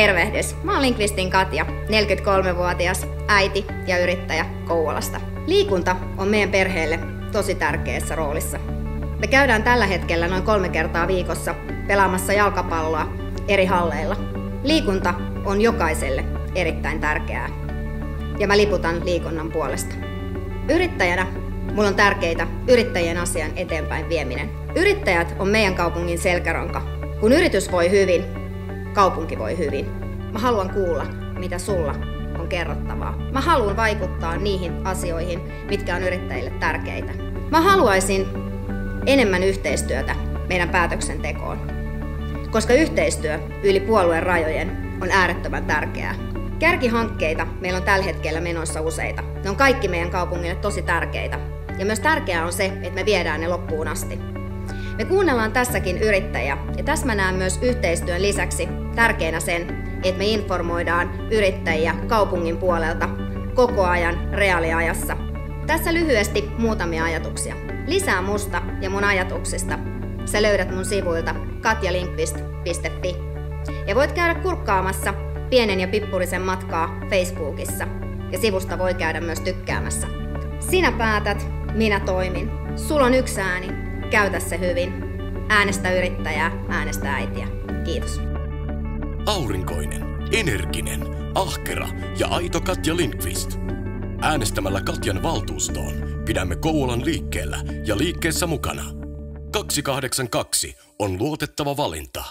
Tervehdys! Mä oon Linkvistin Katja, 43-vuotias, äiti ja yrittäjä Kouvolasta. Liikunta on meidän perheelle tosi tärkeässä roolissa. Me käydään tällä hetkellä noin 3 kertaa viikossa pelaamassa jalkapalloa eri halleilla. Liikunta on jokaiselle erittäin tärkeää ja mä liputan liikunnan puolesta. Yrittäjänä mulla on tärkeitä yrittäjien asian eteenpäin vieminen. Yrittäjät on meidän kaupungin selkäranka. Kun yritys voi hyvin, kaupunki voi hyvin. Mä haluan kuulla, mitä sulla on kerrottavaa. Mä haluan vaikuttaa niihin asioihin, mitkä on yrittäjille tärkeitä. Mä haluaisin enemmän yhteistyötä meidän päätöksentekoon, koska yhteistyö yli puolueen rajojen on äärettömän tärkeää. Kärkihankkeita meillä on tällä hetkellä menossa useita. Ne on kaikki meidän kaupungille tosi tärkeitä. Ja myös tärkeää on se, että me viedään ne loppuun asti. Me kuunnellaan tässäkin yrittäjiä, ja tässä mä näen myös yhteistyön lisäksi tärkeänä sen, että me informoidaan yrittäjiä kaupungin puolelta koko ajan reaaliajassa. Tässä lyhyesti muutamia ajatuksia. Lisää musta ja mun ajatuksista sä löydät mun sivuilta katjalinkvist.fi. Ja voit käydä kurkkaamassa Pienen ja Pippurisen matkaa Facebookissa. Ja sivusta voi käydä myös tykkäämässä. Sinä päätät, minä toimin. Sulla on yksi ääni. Käytä se hyvin. Äänestä yrittäjää, äänestä äitiä. Kiitos. Aurinkoinen, energinen, ahkera ja aito Katja Linkvist. Äänestämällä Katjan valtuustoon pidämme Kouvolan liikkeellä ja liikkeessä mukana. 282 on luotettava valinta.